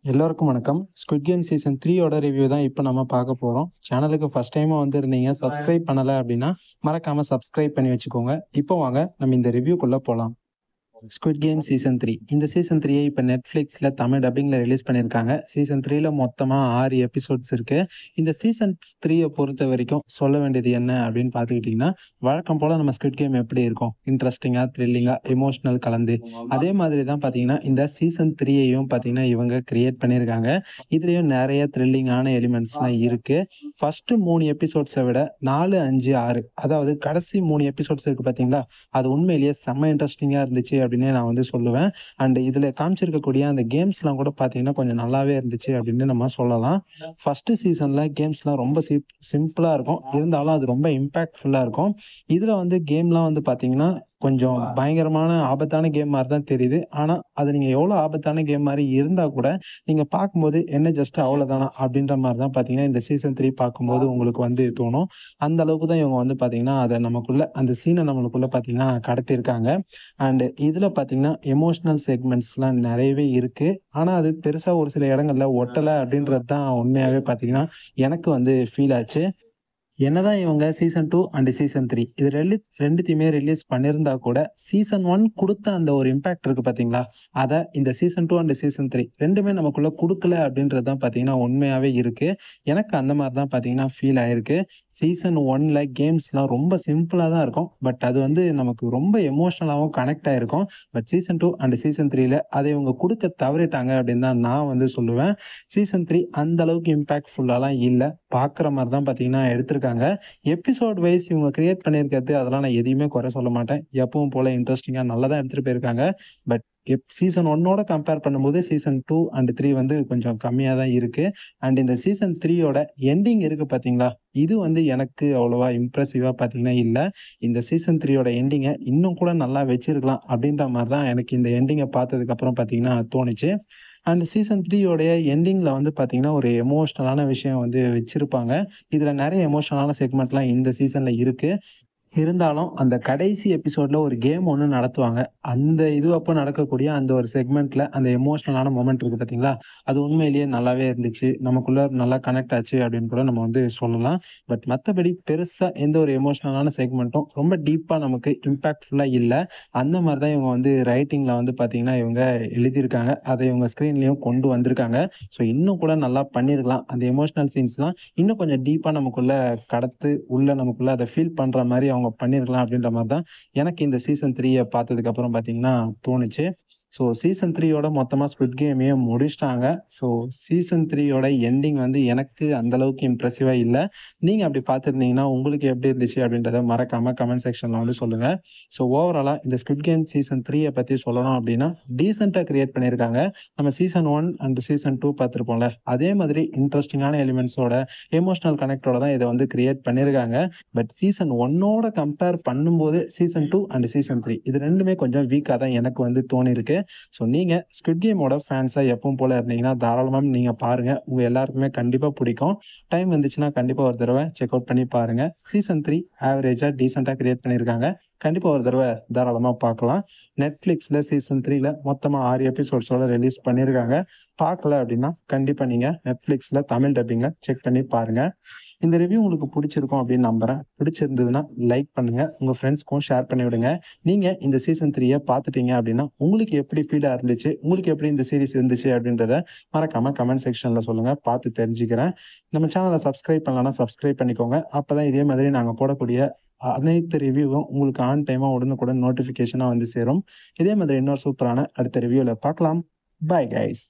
எல்லோருக்கும் வணக்கம். Squid game season 3 ஓட ரிவ்யூ தான் இப்ப நம்ம பார்க்க போறோம். சேனலுக்கு ஃபர்ஸ்ட் டைமா வந்திருந்தீங்க, சப்ஸ்கிரைப் பண்ணல அப்படின்னா, மறக்காம சப்ஸ்கிரைப் பண்ணி வச்சுக்கோங்க. இப்போ வாங்க நம்ம இந்த ரிவ்யூக்குள்ள போலாம். ஸ்குவிட் கேம் சீசன் 3 இந்த சீசன் 3 இப்ப Netflixல தமிழ் டப்பிங்ல ரிலீஸ் பண்ணியிருக்காங்க. சீசன் 3ல மொத்தமா 6 எபிசோட்ஸ் இருக்கு. இந்த சீசன் 3 பொறுத்தவரைக்கும் சொல்ல வேண்டியது என்ன அப்படின்னு பார்த்துக்கிட்டிங்கன்னா, வழக்கம் போல நம்ம ஸ்குவிட் கேம் எப்படி இருக்கும்? இன்ட்ரஸ்டிங்கா, த்ரில்லிங்கா, எமோஷனல் கலந்து. அதே மாதிரி தான் பார்த்தீங்கன்னா, இந்த சீசன் 3யையும் பார்த்தீங்கன்னா, இவங்க கிரியேட் பண்ணியிருக்காங்க. இதுலயும் நெறைய த்ரில்லிங்கான எலிமெண்ட்ஸ்லாம் இருக்கு. ஃபர்ஸ்ட் 3 எபிசோட்ஸ விட 4, 5, 6 அதாவது கடைசி 3 எபிசோட்ஸ் இருக்கு பார்த்தீங்களா? அது உண்மையிலேயே செம்ம இன்ட்ரஸ்டிங்கா இருந்துச்சு அப்படின்னே நான் வந்து சொல்லுவேன். அண்ட் இதுல காமிச்சிருக்கக்கூடிய அந்த கேம்ஸ்லாம் கூட பார்த்தீங்கன்னா, கொஞ்சம் நல்லாவே இருந்துச்சு அப்படின்னு நம்ம சொல்லலாம். ஃபர்ஸ்ட் சீசன்ல கேம்ஸ்லாம் ரொம்ப சிம்பிளா இருக்கும். இருந்தாலும் அது ரொம்ப இம்பாக்ட்ஃபுல்லா இருக்கும். இதுல வந்து கேம்லாம் வந்து பார்த்தீங்கன்னா, கொஞ்சம் பயங்கரமான ஆபத்தான கேம் மாரி தான் தெரியுது. ஆனா, அது நீங்க எவ்வளோ ஆபத்தான கேம் மாரி இருந்தா கூட, நீங்க பார்க்கும்போது என்ன ஜஸ்ட் அவ்வளோதானா அப்படின்ற மாரி தான் பார்த்தீங்கன்னா, இந்த சீசன் 3 பார்க்கும்போது உங்களுக்கு வந்து தோணும். அந்த அளவுக்கு தான் இவங்க வந்து பார்த்தீங்கன்னா, அத நமக்குள்ள அந்த சீன நம்மளுக்குள்ள பார்த்தீங்கன்னா கடத்தியிருக்காங்க. அண்ட் இதுல பார்த்தீங்கன்னா, எமோஷனல் செக்மெண்ட்ஸ்லாம் நெறையவே இருக்கு. ஆனா, அது பெருசா ஒரு சில இடங்கள்ல ஒட்டல அப்படின்றது தான் உண்மையாவே பார்த்தீங்கன்னா, எனக்கு வந்து ஃபீல் ஆச்சு. என்னதான் இவங்க சீசன் 2 அண்ட் சீசன் 3 இது 2த்தையுமே ரிலீஸ் பண்ணியிருந்தா கூட, சீசன் 1 குடுத்த அந்த ஒரு இம்பாக்ட் இருக்கு பார்த்தீங்களா? அத இந்த சீசன் 2 அண்ட் சீசன் 3 2மே நமக்குள்ள குடுக்கல அப்படின்றது தான் பார்த்தீங்கன்னா, உண்மையாவே இருக்கு. எனக்கு அந்த மாரி தான் பார்த்தீங்கன்னா ஃபீல் ஆயிருக்கு. சீசன் 1ல கேம்ஸ்லாம் ரொம்ப சிம்பிளா தான் இருக்கும். பட் அது வந்து நமக்கு ரொம்ப எமோஷனலாவும் கனெக்ட் ஆயிருக்கும். பட் சீசன் 2 அண்ட் சீசன் 3ல அத இவங்க குடுக்க தவறிட்டாங்க அப்படின்னு தான் நான் வந்து சொல்லுவேன். சீசன் 3 அந்த அளவுக்கு இம்பாக்ட்ஃபுல்லாலாம் இல்ல. பார்க்குற மாரி தான் பார்த்தீங்கன்னா எடுத்திருக்காங்க. எபிசோட் வைஸ் இவங்க கிரியேட் பண்ணியிருக்கிறது அதெல்லாம் நான் எதையுமே குறை சொல்ல மாட்டேன். எப்பவும் போல இன்ட்ரஸ்டிங்கா நல்லா தான் எடுத்துட்டு போயிருக்காங்க. பட் சீசன் 1ஓட கம்பேர் பண்ணும்போது சீசன் 2 அண்ட் 3 வந்து கொஞ்சம் கம்மியா தான் இருக்கு. அண்ட் இந்த சீசன் 3யோட எண்டிங் இருக்கு பார்த்தீங்களா? இது வந்து எனக்கு அவ்வளவா இம்ப்ரெசிவா பார்த்தீங்கன்னா இல்ல. இந்த சீசன் 3யோட எண்டிங்க இன்னும் கூட நல்லா வச்சிருக்கலாம் அப்படின்ற மாரி தான் எனக்கு இந்த எண்டிங்க பார்த்ததுக்கு அப்புறம் பார்த்தீங்கன்னா தோணுச்சு. அண்ட் சீசன் 3யோடைய எண்டிங்ல வந்து பார்த்தீங்கன்னா, ஒரு எமோஷனலான விஷயம் வந்து வச்சிருப்பாங்க. இதுல நெறைய எமோஷனலான செக்மெண்ட்லாம் இந்த சீசன்ல இருக்கு. இருந்தாலும், அந்த கடைசி எபிசோட்ல ஒரு கேம் ஒண்ணு நடத்துவாங்க. அந்த இது அப்ப நடக்கக்கூடிய அந்த ஒரு செக்மெண்ட்ல அந்த எமோஷனலான மொமெண்ட் இருக்கு பார்த்தீங்களா? அது உண்மையிலேயே நல்லாவே இருந்துச்சு. நமக்குள்ள நல்லா கனெக்ட் ஆச்சு அப்படின்னு கூட நம்ம வந்து சொல்லலாம். பட் மத்தபடி பெருசா எந்த ஒரு எமோஷனலான செக்மெண்ட்டும் ரொம்ப டீப்பா நமக்கு இம்பாக்ட்ஃபுல்லா இல்ல. அந்த மாரி தான் இவங்க வந்து ரைட்டிங்ல வந்து பார்த்தீங்கன்னா, இவங்க எழுதியிருக்காங்க. அத இவங்க ஸ்க்ரீன்லயும் கொண்டு வந்திருக்காங்க. ஸோ இன்னும் கூட நல்லா பண்ணியிருக்கலாம். அந்த எமோஷனல் சீன்ஸ்லாம் இன்னும் கொஞ்சம் டீப்பா நமக்குள்ள உள்ள நமக்குள்ள அத ஃபீல் பண்ற மாரி அவங்க பண்ணியிருக்கலாம் அப்படின்ற மாரி தான் எனக்கு இந்த சீசன் 3ய பார்த்ததுக்கு அப்புறம் பார்த்தீங்கன்னா தோணுச்சு. ஸோ சீசன் 3யோட மொத்தமா ஸ்குவிட் கேமையே முடிச்சுட்டாங்க. ஸோ சீசன் 3யோட எண்டிங் வந்து எனக்கு அந்த அளவுக்கு இம்ப்ரெசிவா இல்ல. நீங்க அப்படி பார்த்திருந்தீங்கன்னா, உங்களுக்கு எப்படி இருந்துச்சு அப்படின்றத மறக்காம கமெண்ட் செக்ஷன்ல வந்து சொல்லுங்க. ஸோ ஓவராலா இந்த ஸ்குவிட் கேம் சீசன் 3ய பத்தி சொல்லணும் அப்படின்னா, டீசென்ட்டா கிரியேட் பண்ணியிருக்காங்க. நம்ம சீசன் 1 அண்ட் சீசன் 2 பார்த்திருப்போம்ல, அதே மாதிரி இன்ட்ரஸ்டிங்கான எலிமெண்ட்ஸோட, எமோஷனல் கனெக்ட்டோட தான் இத வந்து கிரியேட் பண்ணியிருக்காங்க. பட் சீசன் 1ஓட கம்பேர் பண்ணும்போது, சீசன் 2 அண்ட் சீசன் 3 இது 2மே கொஞ்சம் வீக்கா தான் எனக்கு வந்து தோணியிருக்கு. ஸோ நீங்க ஸ்குவிட் கேமோட ஃபேன்ஸா எப்பவும் போல இருந்தீங்கன்னா, தாராளமா நீங்க பாருங்க. உங்க எல்லாருக்குமே கண்டிப்பா பிடிக்கும். டைம் இருந்துச்சுன்னா கண்டிப்பா ஒரு தடவ செக் அவுட் பண்ணி பாருங்க. சீசன் 3 ஆவரேஜா டீசென்ட்டா கிரியேட் பண்ணியிருக்காங்க. கண்டிப்பா ஒரு தடவ தாராளமா பார்க்கலாம். Netflixல சீசன் 3ல மொத்தமா 6 எபிசோட்ஸோட ரிலீஸ் பண்ணியிருக்காங்க. பார்க்கல அப்படின்னா, கண்டிப்பா நீங்க Netflixல தமிழ் டப்பிங்ல செக் பண்ணி பாருங்க. இந்த ரிவ்யூ உங்களுக்கு பிடிச்சிருக்கும் அப்படின்னு நம்புறேன். பிடிச்சிருந்ததுன்னா லைக் பண்ணுங்க. உங்க ஃப்ரெண்ட்ஸ்க்கும் ஷேர் பண்ணி விடுங்க. நீங்க இந்த சீசன் 3ய பார்த்துட்டீங்க அப்படின்னா, உங்களுக்கு எப்படி ஃபீலா இருந்துச்சு? உங்களுக்கு எப்படி இந்த சீரிஸ் இருந்துச்சு? அப்படின்றத மறக்காம கமெண்ட் செக்ஷன்ல சொல்லுங்க. பார்த்து தெரிஞ்சுக்கிறேன். நம்ம சேனல சப்ஸ்கிரைப் பண்ணலன்னா சப்ஸ்கிரைப் பண்ணிக்கோங்க. அப்பதான் இதே மாதிரி நாங்க போடக்கூடிய அனைத்து ரிவ்யூவும் உங்களுக்கு ஆன் டைமா உடனுக்குடன் நோட்டிஃபிகேஷனா வந்து சேரும். இதே மாதிரி இன்னொரு சூப்பரான அடுத்த ரிவ்யூல பார்க்கலாம். Bye guys.